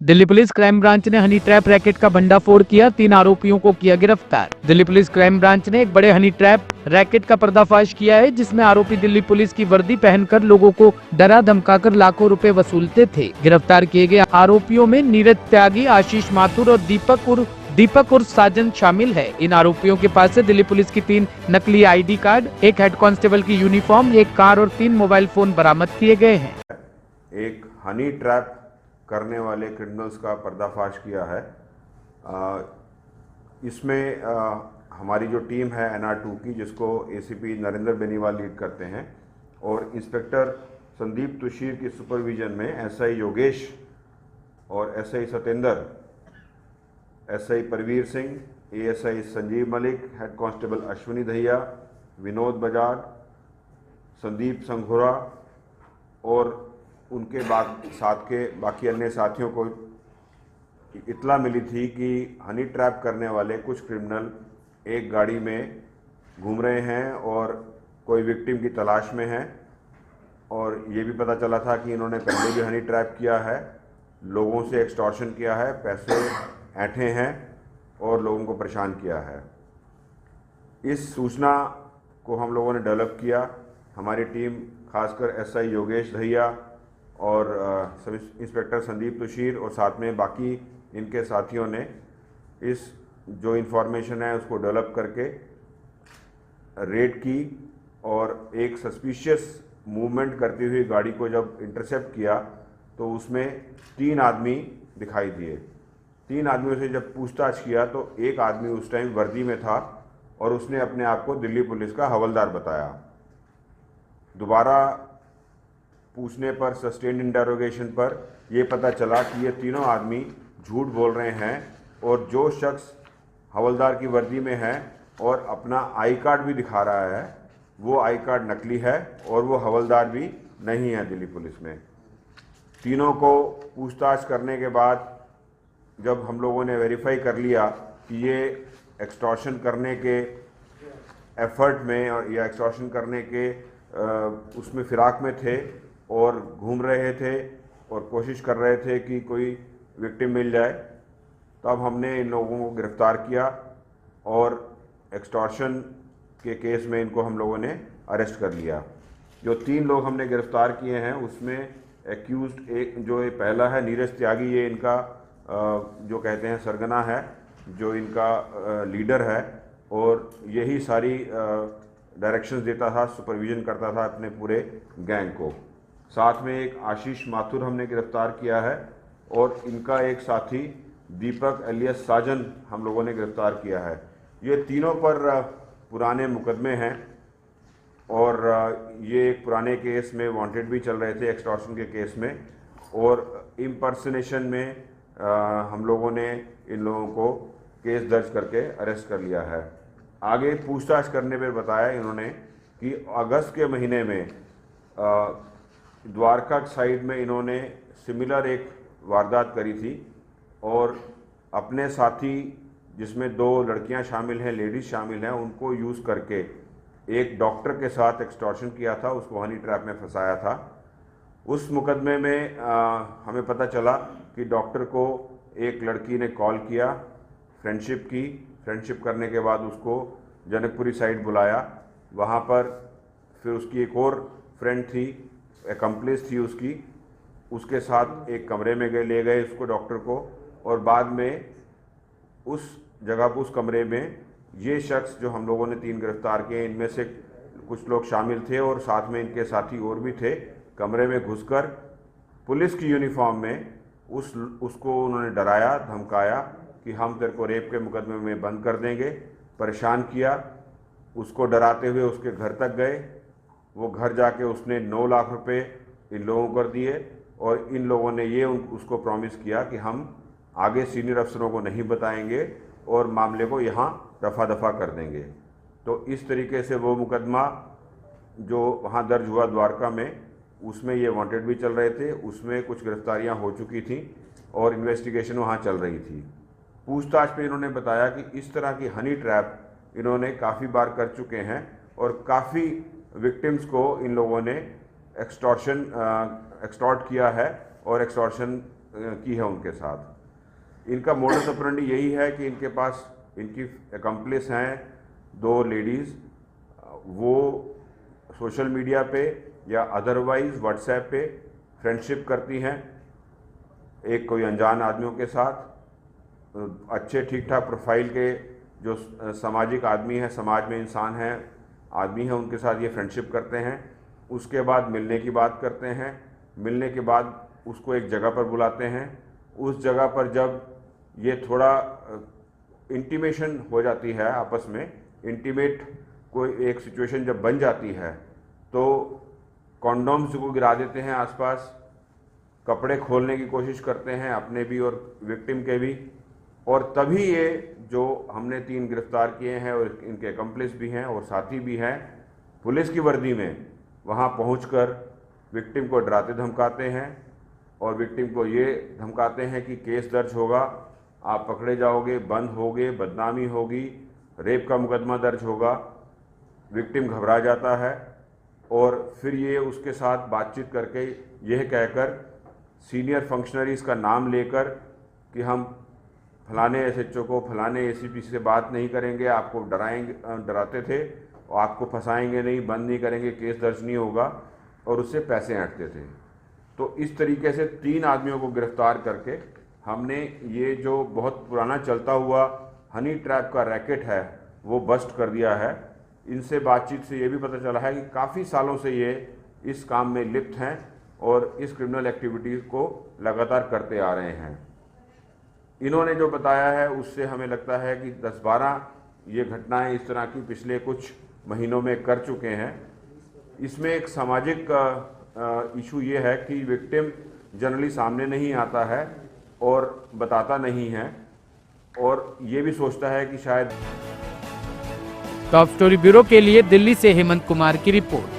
Delhi police crime branch ने honey trap racket का भंडाफोड़ किया, 3 आरोपियों को किया गिरफ्तार। दिल्ली पुलिस क्राइम ब्रांच ने एक बड़े हनी ट्रैप रैकेट का पर्दाफाश किया है, जिसमें आरोपी दिल्ली पुलिस की वर्दी पहनकर लोगों को डरा धमकाकर लाखों रुपए वसूलते थे। गिरफ्तार किए गए आरोपियों में नीरज त्यागी, आशीष माथुर और दीपक उर्फ साजन शामिल है। इन आरोपियों के पास से दिल्ली पुलिस की 3 नकली ID कार्ड, एक हेड कांस्टेबल की यूनिफॉर्म, एक कार और 3 मोबाइल फोन बरामद किए गए हैं। एक हनी ट्रैप करने वाले क्रिमिनल्स का पर्दाफाश किया है। इसमें हमारी जो टीम है NR2 की, जिसको ACP नरेंद्र बेनीवाल लीड करते हैं, और इंस्पेक्टर संदीप तुशीर की सुपरविजन में SI योगेश और SI Satendra, SI Parveer Singh, ASI Sanjeev Malik, head constable Ashwini Dahiya, Vinod Bajaj, Sandeep संघोरा और उनके साथ के बाकी अन्य साथियों को इत्तला मिली थी कि हनी ट्रैप करने वाले कुछ क्रिमिनल एक गाड़ी में घूम रहे हैं और कोई विक्टिम की तलाश में हैं। और ये भी पता चला था कि इन्होंने पहले भी हनी ट्रैप किया है, लोगों से एक्सटॉर्शन किया है, पैसे ऐंठे हैं और लोगों को परेशान किया है। इस सूचना को हम लोगों ने डेवलप किया। हमारी टीम खासकर SI योगेश दहिया और सब इंस्पेक्टर संदीप तुशीर और साथ में बाकी इनके साथियों ने इस जो इन्फॉर्मेशन है उसको डेवलप करके रेड की और एक सस्पिशियस मूवमेंट करती हुई गाड़ी को जब इंटरसेप्ट किया तो उसमें 3 आदमी दिखाई दिए। 3 आदमियों से जब पूछताछ किया तो एक आदमी उस टाइम वर्दी में था और उसने अपने आप को दिल्ली पुलिस का हवलदार बताया। दोबारा पूछने पर, सस्टेन्ड इंटरोगेशन पर यह पता चला कि ये तीनों आदमी झूठ बोल रहे हैं और जो शख्स हवलदार की वर्दी में है और अपना आई कार्ड भी दिखा रहा है, वो आई कार्ड नकली है और वो हवलदार भी नहीं है दिल्ली पुलिस में। तीनों को पूछताछ करने के बाद जब हम लोगों ने वेरीफाई कर लिया कि ये एक्सटॉर्शन करने के एफर्ट में और या एक्सटॉर्शन करने के उसमें फिराक में थे और घूम रहे थे और कोशिश कर रहे थे कि कोई विक्टिम मिल जाए, तब हमने इन लोगों को गिरफ़्तार किया और एक्सटॉर्शन के केस में इनको हम लोगों ने अरेस्ट कर लिया। जो 3 लोग हमने गिरफ़्तार किए हैं उसमें एक्यूज़ड एक जो ये पहला है नीरज त्यागी, ये इनका जो कहते हैं सरगना है, जो इनका लीडर है और यही सारी डायरेक्शंस देता था, सुपरविजन करता था अपने पूरे गैंग को। साथ में एक आशीष माथुर हमने गिरफ्तार किया है और इनका एक साथी दीपक एलियस साजन हम लोगों ने गिरफ्तार किया है। ये तीनों पर पुराने मुकदमे हैं और ये एक पुराने केस में वांटेड भी चल रहे थे, एक्सटॉर्शन के केस में, और इम्पर्सनेशन में हम लोगों ने इन लोगों को केस दर्ज करके अरेस्ट कर लिया है। आगे पूछताछ करने पर बताया इन्होंने कि अगस्त के महीने में द्वारका साइड में इन्होंने सिमिलर एक वारदात करी थी और अपने साथी, जिसमें 2 लड़कियां शामिल हैं, लेडीज़ शामिल हैं, उनको यूज़ करके एक डॉक्टर के साथ एक्सटॉर्शन किया था, उसको हनी ट्रैप में फंसाया था। उस मुकदमे में हमें पता चला कि डॉक्टर को एक लड़की ने कॉल किया, फ्रेंडशिप करने के बाद उसको जनकपुरी साइड बुलाया। वहाँ पर फिर उसकी एक और फ्रेंड थी, एकम्प्लिस थी उसके साथ एक कमरे में ले गए उसको, डॉक्टर को, और बाद में उस जगह पर, उस कमरे में ये शख्स जो हम लोगों ने 3 गिरफ्तार किए, इनमें से कुछ लोग शामिल थे और साथ में इनके साथी और भी थे, कमरे में घुसकर पुलिस की यूनिफॉर्म में उसको उन्होंने डराया, धमकाया कि हम तेरे को रेप के मुकदमे में बंद कर देंगे, परेशान किया। उसको डराते हुए उसके घर तक गए। वो घर जाके उसने 9 लाख रुपए इन लोगों को दिए और इन लोगों ने ये उसको प्रॉमिस किया कि हम आगे सीनियर अफसरों को नहीं बताएंगे और मामले को यहाँ रफा दफा कर देंगे। तो इस तरीके से वो मुकदमा जो वहाँ दर्ज हुआ द्वारका में, उसमें ये वांटेड भी चल रहे थे, उसमें कुछ गिरफ्तारियाँ हो चुकी थी और इन्वेस्टिगेशन वहाँ चल रही थी। पूछताछ में इन्होंने बताया कि इस तरह की हनी ट्रैप इन्होंने काफ़ी बार कर चुके हैं और काफ़ी विक्टिम्स को इन लोगों ने एक्सटॉर्ट किया है और एक्सटॉर्शन की है उनके साथ। इनका मोडस ऑपरेंडी यही है कि इनके पास इनकी एकम्प्लिस हैं 2 लेडीज़, वो सोशल मीडिया पे या अदरवाइज़ व्हाट्सएप पे फ्रेंडशिप करती हैं एक कोई अनजान आदमियों के साथ। अच्छे ठीक ठाक प्रोफाइल के जो सामाजिक आदमी हैं, समाज में इंसान हैं, आदमी हैं, उनके साथ ये फ्रेंडशिप करते हैं। उसके बाद मिलने की बात करते हैं। मिलने के बाद उसको एक जगह पर बुलाते हैं। उस जगह पर जब ये थोड़ा इंटीमेशन हो जाती है आपस में, इंटीमेट कोई एक सिचुएशन जब बन जाती है तो कॉन्डोम्स को गिरा देते हैं आसपास, कपड़े खोलने की कोशिश करते हैं अपने भी और विक्टिम के भी। और तभी ये जो हमने 3 गिरफ्तार किए हैं और इनके एकम्प्लिस भी हैं और साथी भी हैं, पुलिस की वर्दी में वहाँ पहुंचकर विक्टिम को डराते धमकाते हैं और विक्टिम को ये धमकाते हैं कि केस दर्ज होगा, आप पकड़े जाओगे, बंद होगे, बदनामी होगी, रेप का मुकदमा दर्ज होगा। विक्टिम घबरा जाता है और फिर ये उसके साथ बातचीत करके यह कहकर सीनियर फंक्शनरीज़ का नाम लेकर कि हम फलाने एसएचओ को, फलाने एसीपी से बात नहीं करेंगे, आपको डराते थे और आपको फंसाएंगे नहीं, बंद नहीं करेंगे, केस दर्ज नहीं होगा, और उससे पैसे ऐंठते थे। तो इस तरीके से 3 आदमियों को गिरफ्तार करके हमने ये जो बहुत पुराना चलता हुआ हनी ट्रैप का रैकेट है वो बस्ट कर दिया है। इनसे बातचीत से ये भी पता चला है कि काफ़ी सालों से ये इस काम में लिप्त हैं और इस क्रिमिनल एक्टिविटीज़ को लगातार करते आ रहे हैं। इन्होंने जो बताया है उससे हमें लगता है कि 10-12 ये घटनाएं इस तरह की पिछले कुछ महीनों में कर चुके हैं। इसमें एक सामाजिक इशू ये है कि विक्टिम जनरली सामने नहीं आता है और बताता नहीं है और ये भी सोचता है कि शायद। टॉप स्टोरी ब्यूरो के लिए दिल्ली से हेमंत कुमार की रिपोर्ट।